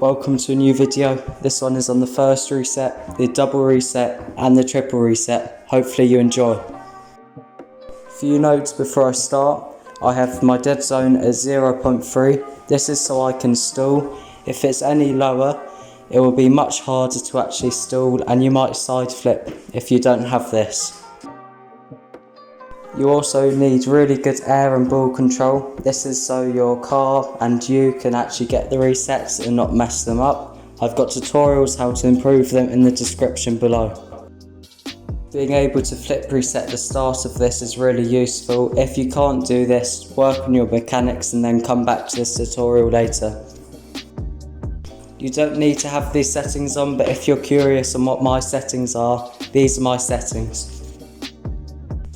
Welcome to a new video. This one is on the first reset, the double reset and the triple reset. Hopefully you enjoy. A few notes before I start. I have my dead zone at 0.3. This is so I can stall. If it's any lower, it will be much harder to actually stall and you might side flip if you don't have this. You also need really good air and ball control. This is so your car and you can actually get the resets and not mess them up. I've got tutorials how to improve them in the description below. Being able to flip reset the start of this is really useful. If you can't do this, work on your mechanics and then come back to this tutorial later. You don't need to have these settings on, but if you're curious on what my settings are, these are my settings.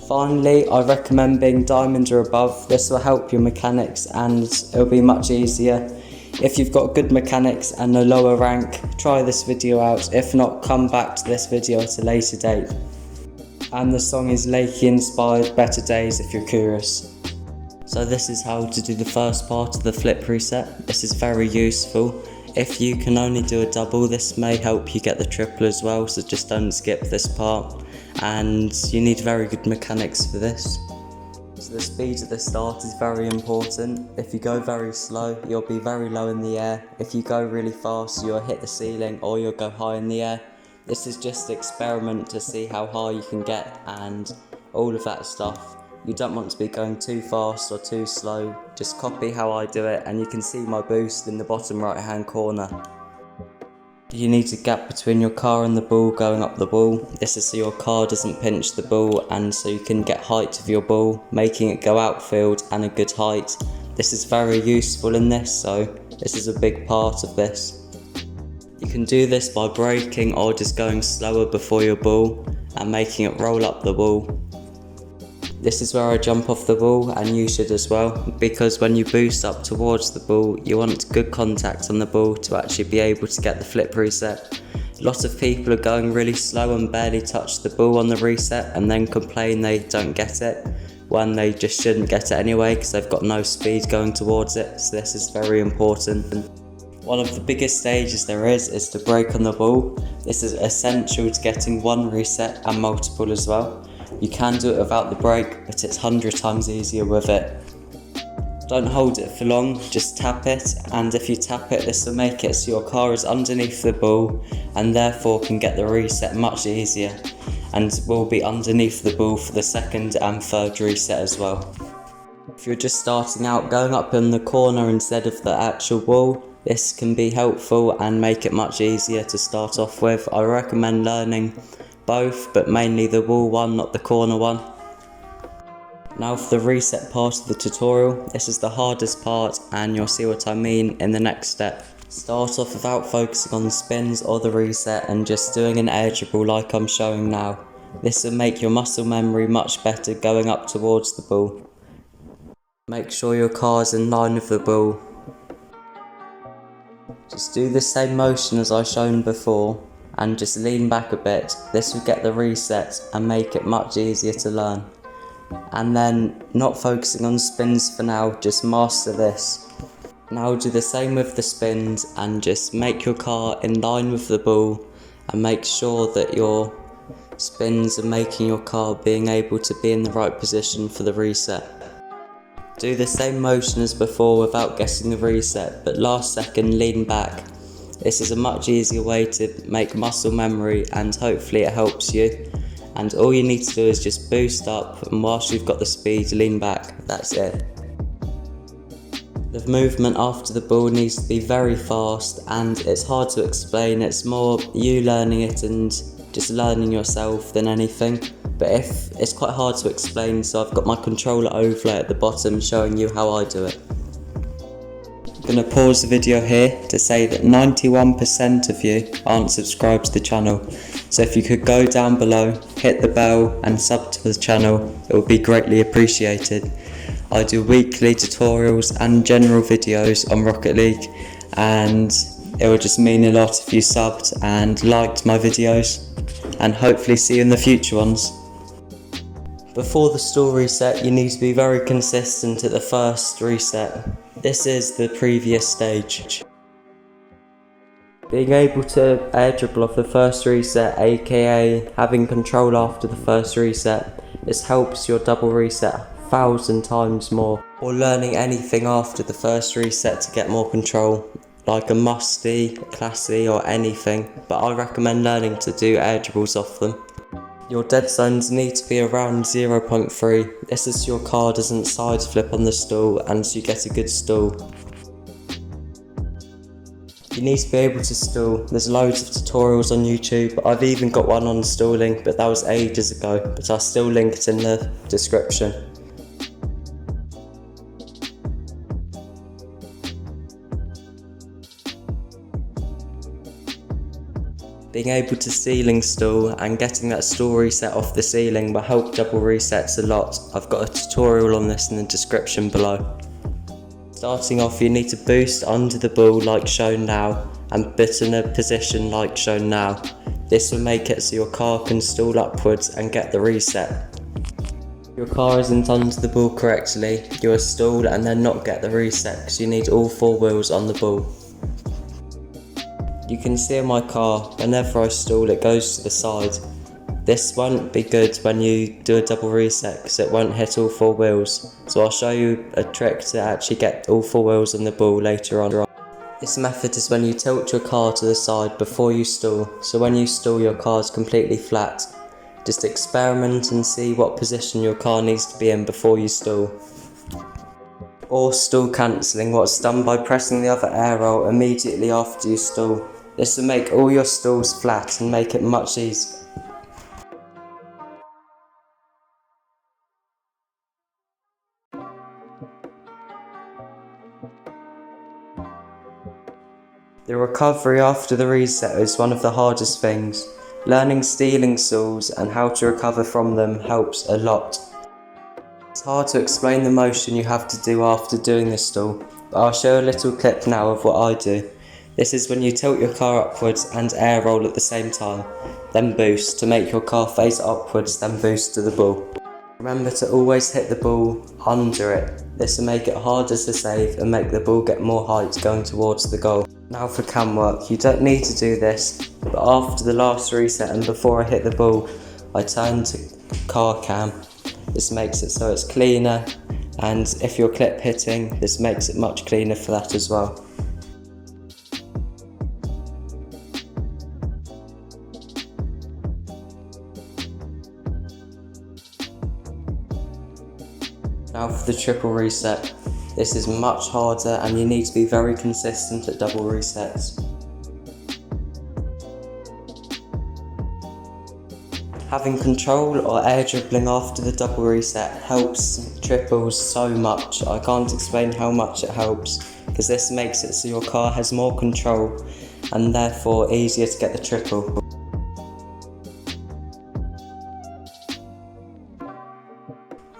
Finally, I recommend being diamond or above. This will help your mechanics and it'll be much easier. If you've got good mechanics and a lower rank, try this video out. If not, come back to this video at a later date. And the song is Lakey inspired Better Days if you're curious. So this is how to do the first part of the flip reset. This is very useful. If you can only do a double, this may help you get the triple as well, so just don't skip this part. And you need very good mechanics for this. So the speed at the start is very important. If you go very slow, you'll be very low in the air. If you go really fast, you'll hit the ceiling or you'll go high in the air. This is just an experiment to see how high you can get and all of that stuff. You don't want to be going too fast or too slow. Just copy how I do it and you can see my boost in the bottom right hand corner. You need a gap between your car and the ball going up the ball. This is so your car doesn't pinch the ball and so you can get height of your ball, making it go outfield and a good height. This is very useful in this, so this is a big part of this. You can do this by braking or just going slower before your ball and making it roll up the ball. This is where I jump off the ball and you should as well, because when you boost up towards the ball you want good contact on the ball to actually be able to get the flip reset. A lot of people are going really slow and barely touch the ball on the reset and then complain they don't get it, when they just shouldn't get it anyway because they've got no speed going towards it, so this is very important. One of the biggest stages there is to brake on the ball. This is essential to getting one reset and multiple as well. You can do it without the brake, but it's 100 times easier with it. Don't hold it for long, just tap it, and if you tap it, this will make it so your car is underneath the ball and therefore can get the reset much easier and will be underneath the ball for the second and third reset as well. If you're just starting out, going up in the corner instead of the actual ball, this can be helpful and make it much easier to start off with. I recommend learning both, but mainly the wall one, not the corner one. Now for the reset part of the tutorial. This is the hardest part and you'll see what I mean in the next step. Start off without focusing on the spins or the reset and just doing an air dribble like I'm showing now. This will make your muscle memory much better going up towards the ball. Make sure your car is in line with the ball. Just do the same motion as I shown before and just lean back a bit. This will get the reset and make it much easier to learn. And then not focusing on spins for now, just master this. Now do the same with the spins and just make your car in line with the ball and make sure that your spins are making your car being able to be in the right position for the reset. Do the same motion as before without getting the reset, but last second lean back. This is a much easier way to make muscle memory and hopefully it helps you. And all you need to do is just boost up and whilst you've got the speed, lean back. That's it. The movement after the ball needs to be very fast and it's hard to explain. It's more you learning it and just learning yourself than anything. But if it's quite hard to explain, so I've got my controller overlay at the bottom showing you how I do it. I'm going to pause the video here to say that 91% of you aren't subscribed to the channel, so if you could go down below, hit the bell and sub to the channel, it would be greatly appreciated. I do weekly tutorials and general videos on Rocket League and it would just mean a lot if you subbed and liked my videos, and hopefully see you in the future ones. Before the stall reset, you need to be very consistent at the first reset. This is the previous stage. Being able to air dribble off the first reset, aka having control after the first reset, this helps your double reset 1,000 times more. Or learning anything after the first reset to get more control, like a musty, classy or anything, but I recommend learning to do air dribbles off them. Your dead zones need to be around 0.3, this is so your car doesn't side flip on the stall and so you get a good stall. You need to be able to stall. There's loads of tutorials on YouTube. I've even got one on stalling, but that was ages ago, but I'll still link it in the description. Being able to ceiling stall and getting that stall reset off the ceiling will help double resets a lot. I've got a tutorial on this in the description below. Starting off, you need to boost under the ball like shown now and put in a position like shown now. This will make it so your car can stall upwards and get the reset. If your car isn't under the ball correctly, you will stall and then not get the reset because you need all 4 wheels on the ball. You can see in my car, whenever I stall it goes to the side. This won't be good when you do a double reset because it won't hit all 4 wheels. So I'll show you a trick to actually get all 4 wheels on the ball later on. This method is when you tilt your car to the side before you stall. So when you stall, your car is completely flat. Just experiment and see what position your car needs to be in before you stall. Or stall cancelling, what's done by pressing the other air roll immediately after you stall. This will make all your stalls flat and make it much easier. The recovery after the reset is one of the hardest things. Learning stealing stalls and how to recover from them helps a lot. It's hard to explain the motion you have to do after doing this stall, but I'll show a little clip now of what I do. This is when you tilt your car upwards and air roll at the same time, then boost to make your car face upwards, then boost to the ball. Remember to always hit the ball under it. This will make it harder to save and make the ball get more height going towards the goal. Now for cam work, you don't need to do this, but after the last reset and before I hit the ball, I turn to car cam. This makes it so it's cleaner, and if you're clip hitting, this makes it much cleaner for that as well. Now for the triple reset. This is much harder and you need to be very consistent at double resets. Having control or air dribbling after the double reset helps triples so much. I can't explain how much it helps because this makes it so your car has more control and therefore easier to get the triple.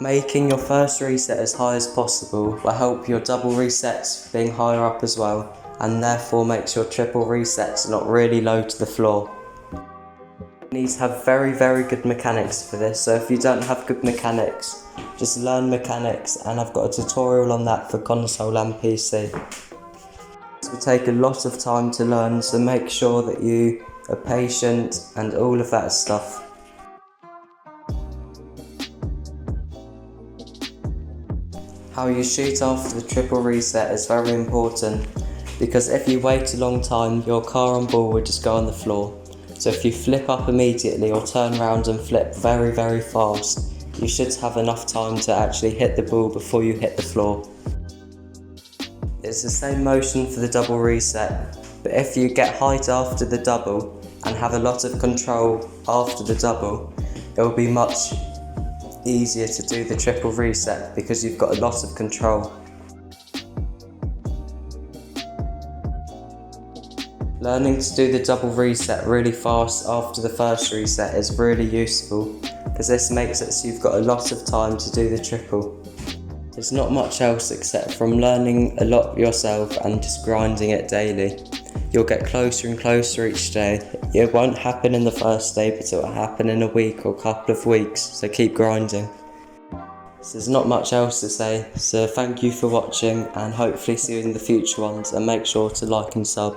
Making your first reset as high as possible will help your double resets being higher up as well, and therefore makes your triple resets not really low to the floor. You need to have very good mechanics for this, so if you don't have good mechanics, just learn mechanics, and I've got a tutorial on that for console and PC. This will take a lot of time to learn, so make sure that you are patient and all of that stuff. How you shoot after the triple reset is very important, because if you wait a long time, your car and ball will just go on the floor. So if you flip up immediately or turn around and flip very fast, you should have enough time to actually hit the ball before you hit the floor. It's the same motion for the double reset, but if you get height after the double and have a lot of control after the double, it will be much easier to do the triple reset because you've got a lot of control. Learning to do the double reset really fast after the first reset is really useful because this makes it so you've got a lot of time to do the triple. There's not much else except from learning a lot yourself and just grinding it daily. You'll get closer and closer each day. It won't happen in the first day, but it will happen in a week or a couple of weeks, so keep grinding. So there's not much else to say, so thank you for watching and hopefully see you in the future ones, and make sure to like and sub.